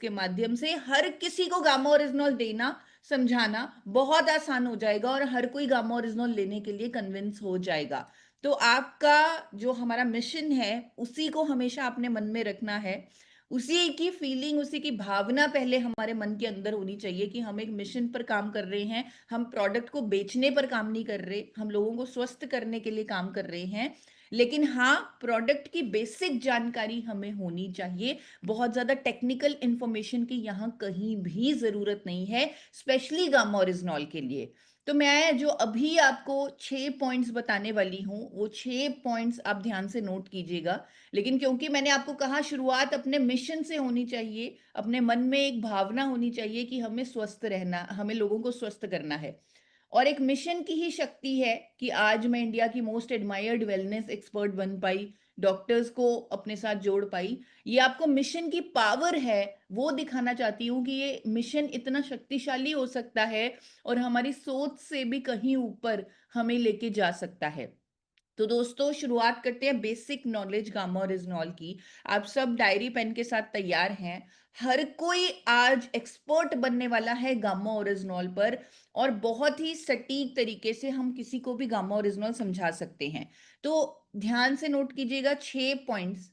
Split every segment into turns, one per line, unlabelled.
जिसके माध्यम से हर किसी को गामा ओरिजिनल देना, समझाना बहुत आसान हो जाएगा और हर कोई गामा ओरिजिनल लेने के लिए कन्विंस हो जाएगा। तो आपका जो हमारा मिशन है, उसी को हमेशा अपने मन में रखना है। उसी की फीलिंग, उसी की भावना पहले हमारे मन के अंदर होनी चाहिए कि हम एक मिशन पर काम कर रहे हैं। हम प्रोडक्ट को बेचने पर काम नहीं कर रहे, हम लोगों को स्वस्थ करने के लिए काम कर रहे हैं। लेकिन हाँ, प्रोडक्ट की बेसिक जानकारी हमें होनी चाहिए। बहुत ज्यादा टेक्निकल इंफॉर्मेशन की यहाँ कहीं भी जरूरत नहीं है, स्पेशली गामा ओरिजिनॉल के लिए। तो मैं जो अभी आपको 6 पॉइंट्स बताने वाली हूँ, वो 6 पॉइंट्स आप ध्यान से नोट कीजिएगा। लेकिन क्योंकि मैंने आपको कहा शुरुआत अपने मिशन से होनी चाहिए, अपने मन में एक भावना होनी चाहिए कि हमें स्वस्थ रहना, हमें लोगों को स्वस्थ करना है। और एक मिशन की ही शक्ति है कि आज मैं इंडिया की मोस्ट एडमायर्ड वेलनेस एक्सपर्ट बन पाई, डॉक्टर्स को अपने साथ जोड़ पाई। ये आपको मिशन की पावर है, वो दिखाना चाहती हूँ कि ये मिशन इतना शक्तिशाली हो सकता है और हमारी सोच से भी कहीं ऊपर हमें लेके जा सकता है। तो दोस्तों, शुरुआत करते हैं बेसिक नॉलेज गामा ओरिजिनॉल की। आप सब डायरी पेन के साथ तैयार हैं? हर कोई आज एक्सपर्ट बनने वाला है गामा ओरिजिनॉल पर, और बहुत ही सटीक तरीके से हम किसी को भी गामा ओरिजिनॉल समझा सकते हैं। तो ध्यान से नोट कीजिएगा 6 पॉइंट्स।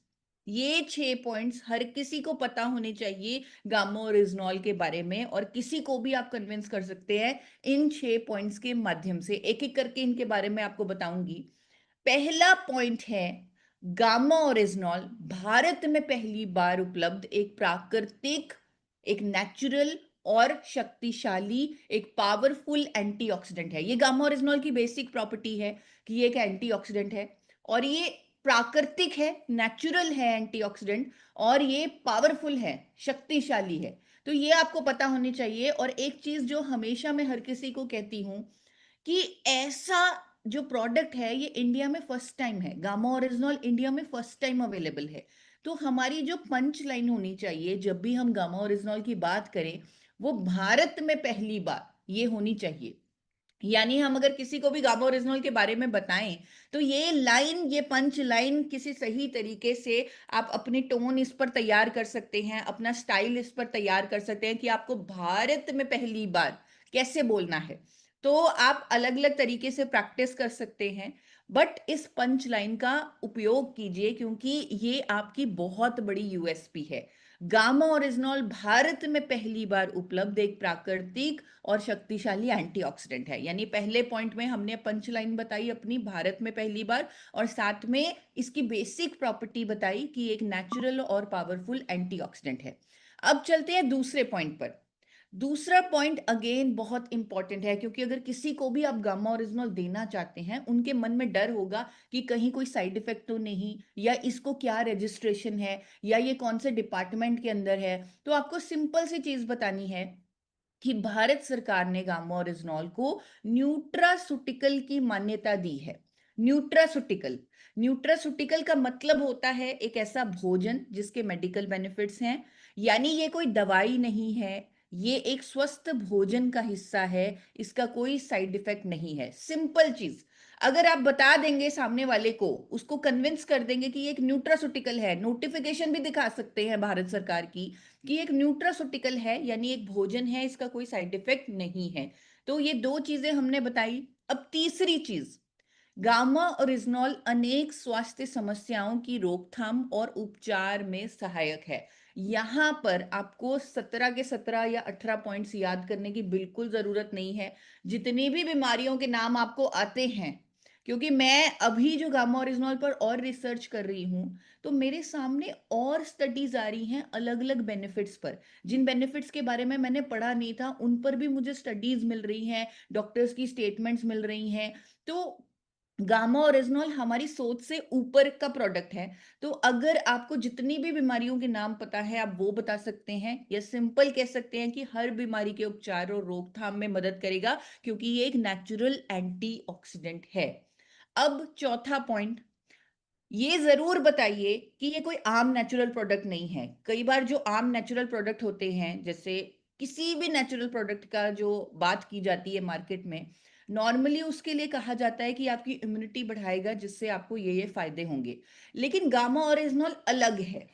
ये 6 पॉइंट्स हर किसी को पता होने चाहिए गामा ओरिजिनॉल के बारे में, और किसी को भी आप कन्विंस कर सकते हैं इन 6 पॉइंट्स के माध्यम से। एक एक करके इनके बारे में आपको बताऊंगी। पहला पॉइंट है, गामा ओरिजिनॉल भारत में पहली बार उपलब्ध एक प्राकृतिक, एक नेचुरल और शक्तिशाली, एक पावरफुल एंटीऑक्सीडेंट है। ये गामा ओरिजिनॉल की बेसिक प्रॉपर्टी है कि ये एक एंटीऑक्सीडेंट है, और ये प्राकृतिक है, नेचुरल है एंटीऑक्सीडेंट, और ये पावरफुल है, शक्तिशाली है। तो ये आपको पता होनी चाहिए। और एक चीज जो हमेशा मैं हर किसी को कहती हूं कि ऐसा जो प्रोडक्ट है ये इंडिया में फर्स्ट टाइम है, गामा ओरिजिनल इंडिया में फर्स्ट टाइम अवेलेबल है। तो हमारी जो पंच लाइन होनी चाहिए जब भी हम गामा ओरिजिनल की बात करें, वो भारत में पहली बार ये होनी चाहिए। यानी हम अगर किसी को भी गामा ओरिजिनल के बारे में बताएं, तो ये लाइन, ये पंच लाइन किसी सही तरीके से आप अपनी टोन इस पर तैयार कर सकते हैं, अपना स्टाइल इस पर तैयार कर सकते हैं कि आपको भारत में पहली बार कैसे बोलना है। तो आप अलग अलग तरीके से प्रैक्टिस कर सकते हैं, बट इस पंच लाइन का उपयोग कीजिए, क्योंकि ये आपकी बहुत बड़ी यूएसपी है। गामा ओरिजिनल भारत में पहली बार उपलब्ध एक प्राकृतिक और शक्तिशाली एंटीऑक्सीडेंट है। यानी पहले पॉइंट में हमने पंच लाइन बताई अपनी, भारत में पहली बार, और साथ में इसकी बेसिक प्रॉपर्टी बताई कि एक नेचुरल और पावरफुल एंटीऑक्सीडेंट है। अब चलते हैं दूसरे पॉइंट पर। दूसरा पॉइंट अगेन बहुत इंपॉर्टेंट है, क्योंकि अगर किसी को भी आप गामा ओरिजिनल देना चाहते हैं, उनके मन में डर होगा कि कहीं कोई साइड इफेक्ट तो नहीं, या इसको क्या रजिस्ट्रेशन है, या ये कौन से डिपार्टमेंट के अंदर है। तो आपको सिंपल सी चीज बतानी है कि भारत सरकार ने गामा ओरिजिनॉल को न्यूट्रासुटिकल की मान्यता दी है। न्यूट्रासुटिकल, न्यूट्रासुटिकल का मतलब होता है एक ऐसा भोजन जिसके मेडिकल बेनिफिट्स हैं। यानी ये कोई दवाई नहीं है, ये एक स्वस्थ भोजन का हिस्सा है, इसका कोई साइड इफेक्ट नहीं है। सिंपल चीज अगर आप बता देंगे सामने वाले को, उसको कन्विंस कर देंगे कि ये एक न्यूट्रासुटिकल है, नोटिफिकेशन भी दिखा सकते हैं भारत सरकार की कि एक न्यूट्रासुटिकल है, यानी एक भोजन है, इसका कोई साइड इफेक्ट नहीं है। तो ये दो चीजें हमने बताई। अब तीसरी चीज, गामा ओरिजिनॉल अनेक स्वास्थ्य समस्याओं की रोकथाम और उपचार में सहायक है। यहां पर आपको 17 के 17 या 18 पॉइंट्स याद करने की बिल्कुल जरूरत नहीं है। जितनी भी बीमारियों के नाम आपको आते हैं, क्योंकि मैं अभी जो गामा ओरिजिनॉल पर और रिसर्च कर रही हूं, तो मेरे सामने और स्टडीज आ रही हैं अलग अलग बेनिफिट्स पर। जिन बेनिफिट्स के बारे में मैंने पढ़ा नहीं था, उन पर भी मुझे स्टडीज मिल रही हैं, डॉक्टर्स की स्टेटमेंट्स मिल रही हैं। तो गामा ओरिजिनल हमारी सोच से ऊपर का प्रोडक्ट है। तो अगर आपको जितनी भी बीमारियों के नाम पता है, आप वो बता सकते हैं, या सिंपल कह सकते हैं कि हर बीमारी के उपचार और रोकथाम में मदद करेगा, क्योंकि ये एक नेचुरल एंटीऑक्सीडेंट है। अब चौथा पॉइंट, ये जरूर बताइए कि ये कोई आम नेचुरल प्रोडक्ट नहीं है। कई बार जो आम नेचुरल प्रोडक्ट होते हैं, जैसे किसी भी नेचुरल प्रोडक्ट का जो बात की जाती है मार्केट में, नॉर्मली उसके लिए कहा जाता है कि आपकी इम्यूनिटी बढ़ाएगा, जिससे आपको ये फायदे होंगे। लेकिन गामा ओरिजिनल अलग है।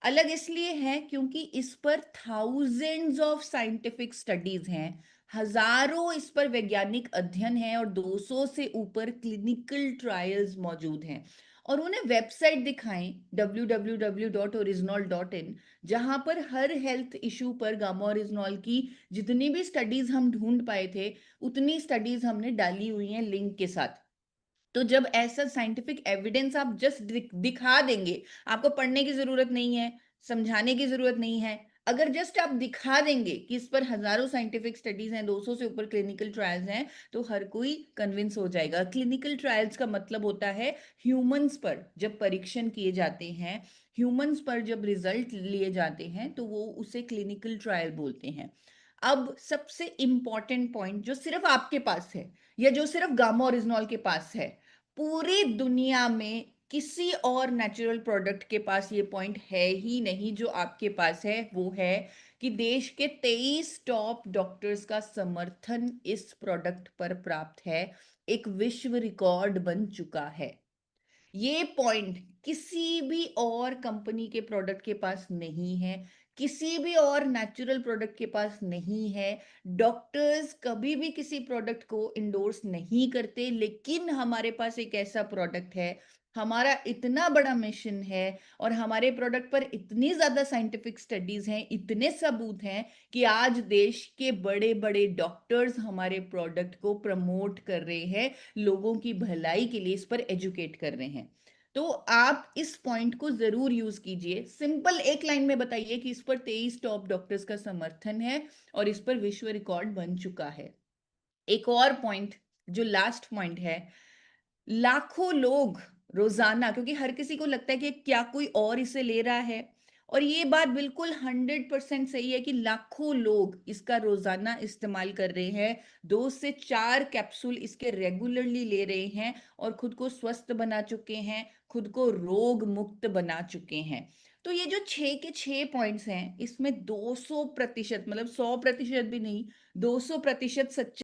अलग इसलिए है क्योंकि इस पर थाउजेंड्स ऑफ साइंटिफिक स्टडीज हैं, हजारों इस पर वैज्ञानिक अध्ययन है और 200 से ऊपर क्लिनिकल ट्रायल्स मौजूद हैं। और उन्हें वेबसाइट दिखाएं www.orisnol.in, जहां पर हर हेल्थ इशू पर गामा ओरिजिनॉल की जितनी भी स्टडीज हम ढूंढ पाए थे, उतनी स्टडीज हमने डाली हुई हैं लिंक के साथ। तो जब ऐसा साइंटिफिक एविडेंस आप जस्ट दिखा देंगे, आपको पढ़ने की जरूरत नहीं है, समझाने की जरूरत नहीं है, अगर जस्ट आप दिखा देंगे कि इस पर हजारों साइंटिफिक स्टडीज हैं, 200 से ऊपर क्लिनिकल ट्रायल्स हैं, तो हर कोई कन्विंस हो जाएगा। क्लिनिकल ट्रायल्स का मतलब होता है ह्यूमंस पर जब परीक्षण किए जाते हैं, ह्यूमंस पर जब रिजल्ट लिए जाते हैं, तो वो उसे क्लिनिकल ट्रायल बोलते हैं। अब सबसे इंपॉर्टेंट पॉइंट जो सिर्फ आपके पास है, या जो सिर्फ गामा ओरिजिनॉल के पास है, पूरी दुनिया में किसी और नेचुरल प्रोडक्ट के पास ये पॉइंट है ही नहीं जो आपके पास है, वो है कि देश के 23 टॉप डॉक्टर्स का समर्थन इस प्रोडक्ट पर प्राप्त है, एक विश्व रिकॉर्ड बन चुका है। ये पॉइंट किसी भी और कंपनी के प्रोडक्ट के पास नहीं है, किसी भी और नेचुरल प्रोडक्ट के पास नहीं है। डॉक्टर्स कभी भी किसी प्रोडक्ट को इंडोर्स नहीं करते, लेकिन हमारे पास एक ऐसा प्रोडक्ट है, हमारा इतना बड़ा मिशन है, और हमारे प्रोडक्ट पर इतनी ज्यादा साइंटिफिक स्टडीज हैं, इतने सबूत हैं कि आज देश के बड़े बड़े डॉक्टर्स हमारे प्रोडक्ट को प्रमोट कर रहे हैं, लोगों की भलाई के लिए इस पर एजुकेट कर रहे हैं। तो आप इस पॉइंट को जरूर यूज कीजिए, सिंपल एक लाइन में बताइए कि इस पर 23 टॉप डॉक्टर्स का समर्थन है और इस पर विश्व रिकॉर्ड बन चुका है। एक और पॉइंट, जो लास्ट पॉइंट है, लाखों लोग रोजाना, क्योंकि हर किसी को लगता है कि क्या कोई और इसे ले रहा है, और ये बात बिल्कुल 100% सही है कि लाखों लोग इसका रोजाना इस्तेमाल कर रहे हैं, 2 से 4 कैप्सूल इसके रेगुलरली ले रहे हैं और खुद को स्वस्थ बना चुके हैं, खुद को रोग मुक्त बना चुके हैं। तो ये जो 6 के 6 पॉइंट्स हैं, इसमें 200%, मतलब 100% भी नहीं, 200% सच्चे